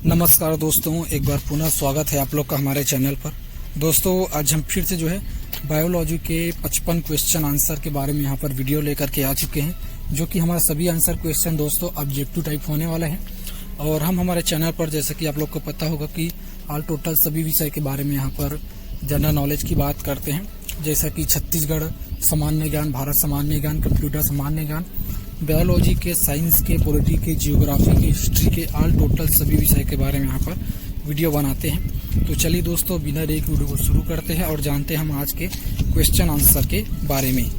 नमस्कार दोस्तों, एक बार पुनः स्वागत है आप लोग का हमारे चैनल पर। दोस्तों, आज हम फिर से बायोलॉजी के 55 क्वेश्चन आंसर के बारे में यहाँ पर वीडियो लेकर के आ चुके हैं, जो कि हमारा सभी आंसर क्वेश्चन दोस्तों ऑब्जेक्टिव टाइप होने वाला है। और हम हमारे चैनल पर, जैसे कि आप लोग को पता होगा कि ऑल टोटल सभी विषय के बारे में यहाँ पर जनरल नॉलेज की बात करते हैं, जैसा कि छत्तीसगढ़ सामान्य ज्ञान, भारत सामान्य ज्ञान, कंप्यूटर सामान्य ज्ञान, बायोलॉजी के, साइंस के, पॉलिटी के, जियोग्राफी के, हिस्ट्री के, ऑल टोटल सभी विषय के बारे में यहाँ पर वीडियो बनाते हैं। तो चलिए दोस्तों, बिना देरी वीडियो को शुरू करते हैं और जानते हैं हम आज के क्वेश्चन आंसर के बारे में।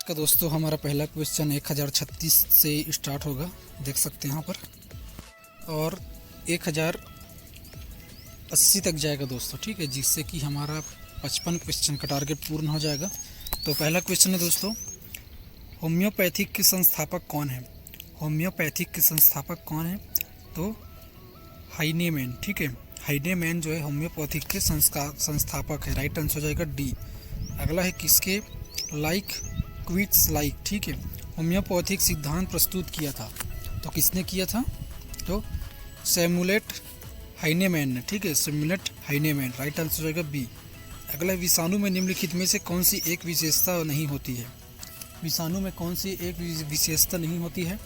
का दोस्तों, हमारा पहला क्वेश्चन 1036 से स्टार्ट होगा, देख सकते हैं यहाँ पर, और 1080 तक जाएगा दोस्तों, ठीक है, जिससे कि हमारा 55 क्वेश्चन का टारगेट पूर्ण हो जाएगा। तो पहला क्वेश्चन है दोस्तों, होम्योपैथिक के संस्थापक कौन है? होम्योपैथिक के संस्थापक कौन है? तो हाइनेमैन, ठीक है, हाइनेमैन जो है होम्योपैथिक के संस्थापक है। राइट आंसर हो जाएगा डी। अगला है किसके लाइक क्विट्स लाइक, ठीक है, होम्योपैथिक सिद्धांत प्रस्तुत किया था? तो किसने किया था? तो सैमुएल हाइनेमैन ने, ठीक है, सैमुएल हाइनेमैन। राइट आंसर हो जाएगा बी। अगला है विषाणु में निम्नलिखित में से कौन सी एक विशेषता नहीं होती है? विषाणु में कौन सी एक विशेषता नहीं होती है?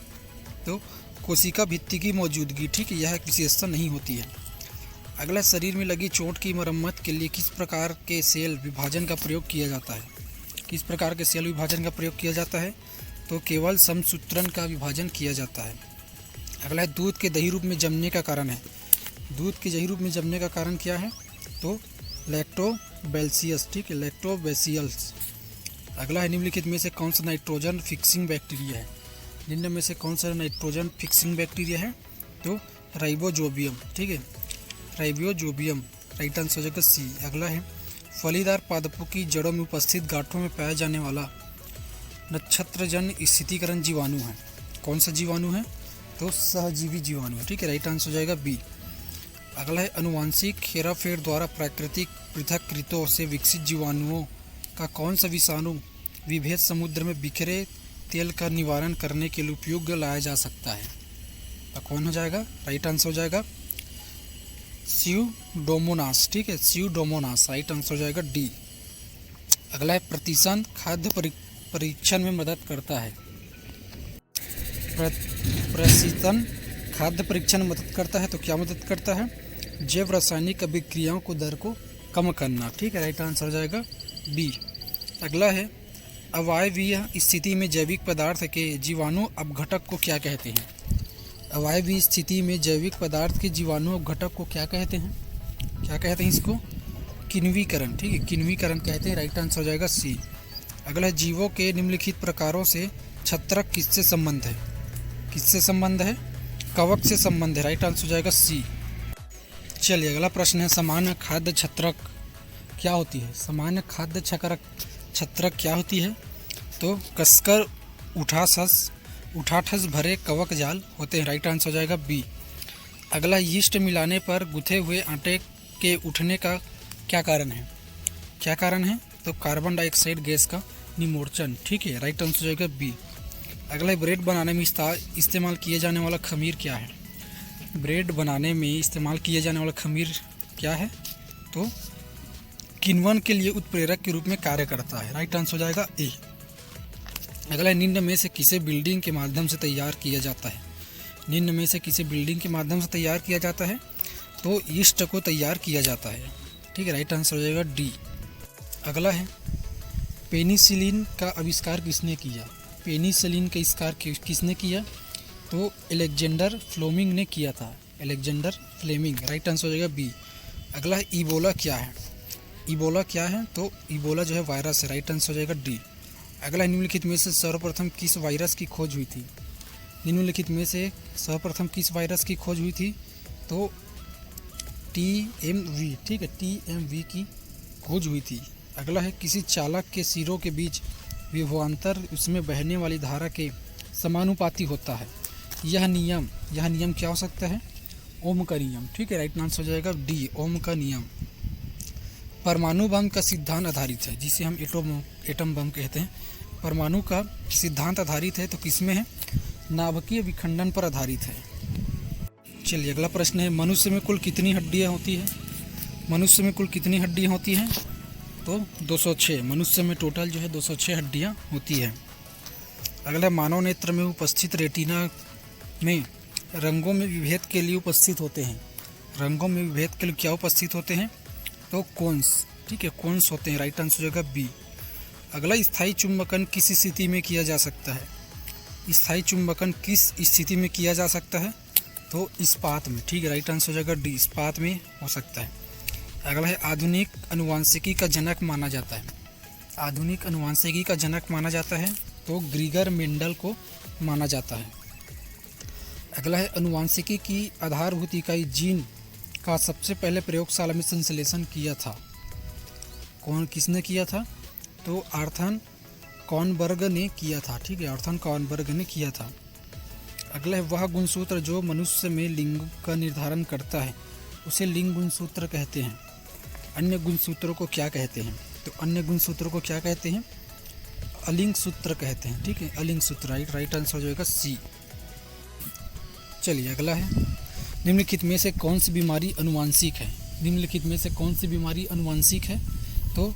तो कोशिका भित्ति की मौजूदगी, ठीक है, यह एक विशेषता नहीं होती है। अगला, शरीर में लगी चोट की मरम्मत के लिए किस प्रकार के सेल विभाजन का प्रयोग किया जाता है? किस प्रकार के सेल विभाजन का प्रयोग किया जाता है? तो केवल समसूत्रण का विभाजन किया जाता है। अगला है दूध के दही रूप में जमने का कारण है। दूध के दही रूप में जमने का कारण क्या है? तो लैक्टोबैसिलस, ठीक है, लैक्टोबैसिलस। अगला है निम्नलिखित में से कौन सा नाइट्रोजन फिक्सिंग बैक्टीरिया है? निम्न में से कौन सा नाइट्रोजन फिक्सिंग बैक्टीरिया है? तो राइबोजोबियम, ठीक है, राइबोजोबियम। राइट आंसर हो जाएगा सी। अगला है फलीदार पादपों की जड़ों में उपस्थित गांठों में पाया जाने वाला नक्षत्रजन स्थितीकरण जीवाणु है। कौन सा जीवाणु है? तो सहजीवी जीवाणु है, ठीक है, राइट आंसर हो जाएगा बी। अगला है अनुवांशिक हेराफेर द्वारा प्राकृतिक पृथक्कृतों से विकसित जीवाणुओं का कौन सा विषाणु विभेद समुद्र में बिखरे तेल का निवारण करने के लिए उपयोग लाया जा सकता है? तो कौन हो जाएगा? राइट आंसर हो जाएगा स्यूडोमोनास, ठीक है, स्यूडोमोनास। राइट आंसर हो जाएगा डी। अगला है प्रतिशत खाद्य परीक्षण में मदद करता है। प्रशीतन खाद्य परीक्षण में मदद करता है, तो क्या मदद करता है? जैव रासायनिक अभिक्रियाओं को दर को कम करना, ठीक है, राइट आंसर हो जाएगा बी। अगला है अवायवीय स्थिति में जैविक पदार्थ के जीवाणु अपघटक को क्या कहते हैं? अवायवीय स्थिति में जैविक पदार्थ के जीवाणु अपघटक को क्या कहते हैं? क्या कहते हैं इसको? किण्वीकरण, ठीक है, किण्वीकरण कहते हैं। राइट आंसर हो जाएगा सी। अगला है जीवों के निम्नलिखित प्रकारों से छत्रक किससे संबंध है? किससे संबंध है? कवक से संबंध है। राइट आंसर हो जाएगा सी। चलिए, अगला प्रश्न है सामान्य खाद्य छत्रक क्या होती है? सामान्य खाद्य छत्रक क्या होती है? तो कसकर उठाठस भरे कवक जाल होते हैं। राइट आंसर हो जाएगा बी। अगला, यीस्ट मिलाने पर गुथे हुए आटे के उठने का क्या कारण है? क्या कारण है? तो कार्बन डाइऑक्साइड गैस का निमोर्चन, ठीक है, राइट आंसर हो जाएगा बी। अगला, ब्रेड बनाने में इस्तेमाल किए जाने वाला खमीर क्या है? ब्रेड बनाने में इस्तेमाल किए जाने वाला खमीर क्या है? तो किण्वन के लिए उत्प्रेरक के रूप में कार्य करता है। राइट आंसर हो जाएगा ए। अगला, निम्न में से किसे बिल्डिंग के माध्यम से तैयार किया जाता है? निम्न में से किसे बिल्डिंग के माध्यम से तैयार किया जाता है? तो यीस्ट को तैयार किया जाता है, ठीक है, राइट आंसर हो जाएगा डी। अगला है पेनिसिलिन का आविष्कार किसने किया? पेनिसिलिन का आविष्कार किसने किया? तो अलेक्जेंडर फ्लेमिंग ने किया था। Alexander Fleming. राइट आंसर हो जाएगा बी। अगला है इबोला क्या है? इबोला क्या है? तो इबोला जो है वायरस है। राइट आंसर हो जाएगा डी। अगला, निम्नलिखित में से सर्वप्रथम किस वायरस की खोज हुई थी? निम्नलिखित में से सर्वप्रथम किस वायरस की खोज हुई थी? तो TMV, ठीक है, TMV की खोज हुई थी। अगला है किसी चालक के सिरों के बीच विभवांतर उसमें बहने वाली धारा के समानुपाती होता है। यह नियम क्या हो सकता है? ओम का नियम, ठीक है, राइट आंसर हो जाएगा डी, ओम का नियम। परमाणु बम का सिद्धांत आधारित है, जिसे हम एटम बम कहते हैं। परमाणु का सिद्धांत आधारित है तो किस में है? नाभिकीय विखंडन पर आधारित है। चलिए अगला प्रश्न है, मनुष्य में कुल कितनी हड्डियाँ होती हैं? मनुष्य में कुल कितनी हड्डियाँ होती हैं? तो 206। मनुष्य में टोटल जो है 206 हड्डियाँ होती है। अगला, मानव नेत्र में उपस्थित रेटिना में रंगों में विभेद के लिए उपस्थित होते हैं। रंगों में विभेद के लिए क्या उपस्थित होते हैं? तो कोन्स, ठीक है, कोन्स होते हैं। राइट आंसर हो जाएगा बी। अगला, स्थायी चुंबकन किस स्थिति में किया जा सकता है? स्थायी चुंबकन किस स्थिति में किया जा सकता है? तो इस्पात में, ठीक है, राइट आंसर हो जाएगा डी, इस्पात में हो सकता है। अगला है, आधुनिक अनुवांशिकी का जनक माना जाता है। आधुनिक अनुवांशिकी का जनक माना जाता है तो ग्रीगर मेंडल को माना जाता है। अगला है, अनुवांशिकी की आधारभूत इकाई जीन का सबसे पहले प्रयोगशाला में संश्लेषण किया था। किसने किया था? तो आर्थन कॉर्नबर्ग ने किया था, ठीक है, आर्थन कॉर्नबर्ग ने किया था। अगला है, वह गुणसूत्र जो मनुष्य में लिंग का निर्धारण करता है उसे लिंग गुणसूत्र कहते हैं। अन्य गुणसूत्रों को क्या कहते हैं? तो अन्य गुणसूत्रों को क्या कहते हैं? अलिंग सूत्र कहते हैं, ठीक है, अलिंग सूत्र। राइट आंसर हो जाएगा सी। चलिए अगला है, निम्नलिखित में से कौन सी बीमारी अनुवांशिक है? निम्नलिखित में से कौन सी बीमारी अनुवांशिक है? तो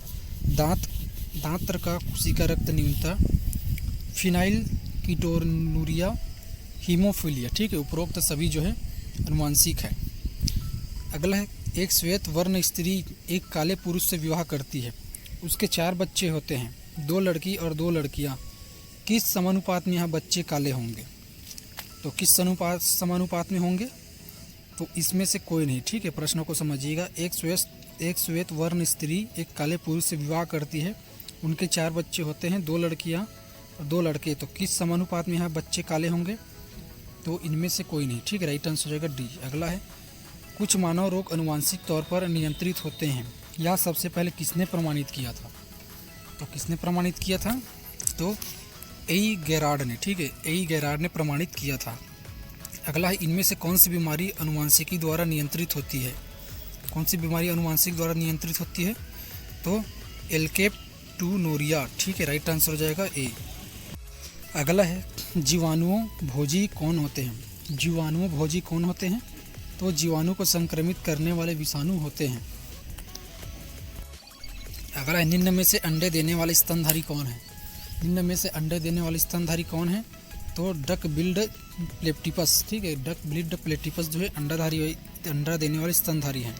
दांत का कोशिका रक्त न्यूनता, फिनाइल कीटोनुरिया, हीमोफीलिया, ठीक है, उपरोक्त सभी जो है अनुवांशिक है। अगला है, एक श्वेत वर्ण स्त्री एक काले पुरुष से विवाह करती है, उसके 4 बच्चे होते हैं, 2 लड़की और 2 लड़कियां। किस समानुपात में यहाँ बच्चे काले होंगे? तो किस समानुपात में होंगे? तो इसमें से कोई नहीं, ठीक है, प्रश्न को समझिएगा। एक श्वेत वर्ण स्त्री एक काले पुरुष से विवाह करती है, उनके 4 बच्चे होते हैं, 2 लड़कियां और 2 लड़के। तो किस समानुपात में यहाँ बच्चे काले होंगे? तो इनमें से कोई नहीं, ठीक है, राइट आंसर हो जाएगा डी। अगला है, कुछ मानव रोग अनुवांशिक तौर पर नियंत्रित होते हैं, यह सबसे पहले किसने प्रमाणित किया था? तो किसने प्रमाणित किया था? तो ए गेरार्ड ने, ठीक है, ए गेरार्ड ने प्रमाणित किया था। अगला है, इनमें से कौन सी बीमारी अनुवांशिकी द्वारा नियंत्रित होती है? कौन सी बीमारी अनुवांशिक द्वारा नियंत्रित होती है? तो एल्केप्टूनोरिया, ठीक है, राइट आंसर हो जाएगा ए। अगला है, जीवाणुओं भोजी कौन होते हैं? जीवाणुओं भोजी कौन होते हैं? तो जीवाणु को संक्रमित करने वाले विषाणु होते हैं। अगला है, निम्न में से अंडे देने वाले स्तनधारी कौन है? निम्न में से अंडे देने वाले स्तनधारी कौन है? तो डक बिल्ड प्लेटिपस, ठीक है, डक बिल्ड प्लेटिपस जो है अंडा देने वाले स्तनधारी हैं।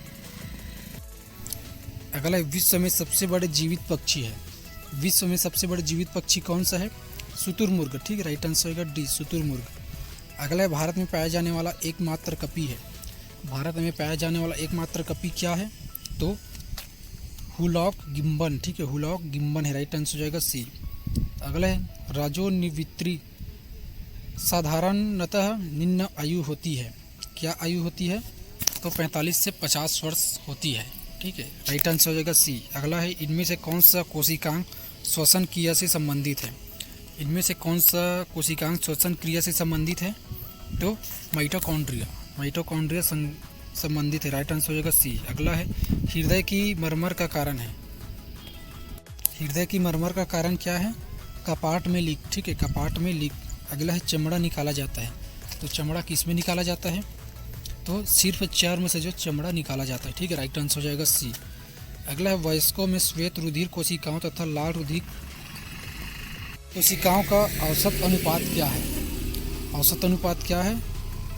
अगला है, विश्व में सबसे बड़े जीवित पक्षी है। विश्व में सबसे बड़े जीवित पक्षी कौन सा है? शुतुरमुर्ग, ठीक है, राइट आंसर होगा डी, शुतुरमुर्ग। अगला है, भारत में पाया जाने वाला एकमात्र कपि है। भारत में पाया जाने वाला एकमात्र कपि क्या है? तो हुलॉक गिम्बन, ठीक है, हुलॉक गिम्बन है, राइट आंसर हो जाएगा सी। अगला है, राजोनिवित्री साधारणतः निम्न आयु होती है। क्या आयु होती है? तो 45 से 50 वर्ष होती है, ठीक है, राइट आंसर हो जाएगा सी। अगला है, इनमें से कौन सा कोशिकांग श्वसन क्रिया से संबंधित है? इनमें से कौन सा कोशिकांग श्वसन क्रिया से संबंधित है? तो माइटोकॉन्ड्रिया संबंधित है, राइट आंसर हो जाएगा सी। अगला है, हृदय की मरमर का कारण है। हृदय की मरमर का कारण क्या है? कपाट में लीक, ठीक है, कपाट में लीक। अगला है, चमड़ा निकाला जाता है। तो चमड़ा किस में निकाला जाता है? तो सिर्फ चर्म से जो चमड़ा निकाला जाता है, ठीक है, राइट आंसर हो जाएगा सी। अगला है, वयस्कों में श्वेत रुधिर कोशिकाओं तथा लाल रुधिर कोशिकाओं का औसत अनुपात क्या है? औसत अनुपात क्या है?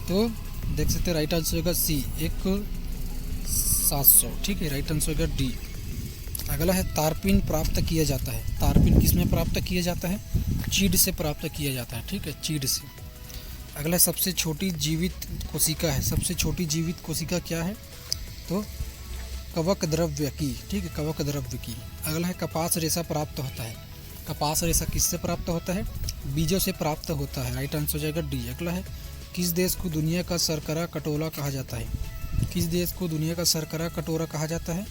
तो देख सकते हैं, राइट आंसर होगा सी, 1/700, ठीक है, राइट आंसर होगा डी। अगला है, तारपीन प्राप्त किया जाता है। तारपीन किस में प्राप्त किया जाता है? चीड़ से प्राप्त किया जाता है, ठीक है, चीड़ से। अगला, सबसे छोटी जीवित कोशिका है। सबसे छोटी जीवित कोशिका क्या है? तो कवक द्रव्य की, ठीक है, कवक द्रव्य की। अगला है, कपास रेशा प्राप्त होता है। कपास रेशा किससे प्राप्त होता है? बीजों से प्राप्त होता है, राइट आंसर हो जाएगा डी। अगला है, किस देश को दुनिया का शर्करा कटोरा कहा जाता है? किस देश को दुनिया का शर्करा कटोरा कहा जाता है?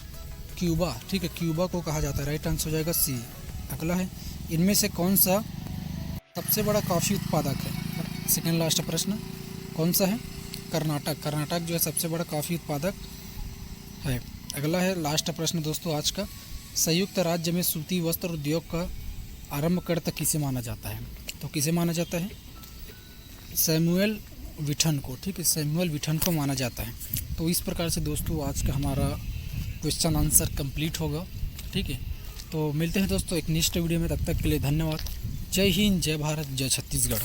क्यूबा, ठीक है, क्यूबा को कहा जाता है, राइट आंसर हो जाएगा सी। अगला है, इनमें से कौन सा सबसे बड़ा कॉफ़ी उत्पादक है? सेकेंड लास्ट प्रश्न, कौन सा है? कर्नाटक। कर्नाटक जो है सबसे बड़ा कॉफ़ी उत्पादक है। अगला है लास्ट प्रश्न दोस्तों आज का, संयुक्त राज्य में सूती वस्त्र उद्योग का आरंभकर्ता किसे माना जाता है? तो किसे माना जाता है? सैमुअल विठन को, ठीक है, सैमुअल विठन को माना जाता है। तो इस प्रकार से दोस्तों आज का हमारा क्वेश्चन आंसर कंप्लीट होगा, ठीक है। तो मिलते हैं दोस्तों एक नेक्स्ट वीडियो में, तब तक के लिए धन्यवाद। जय हिंद, जय भारत, जय छत्तीसगढ़।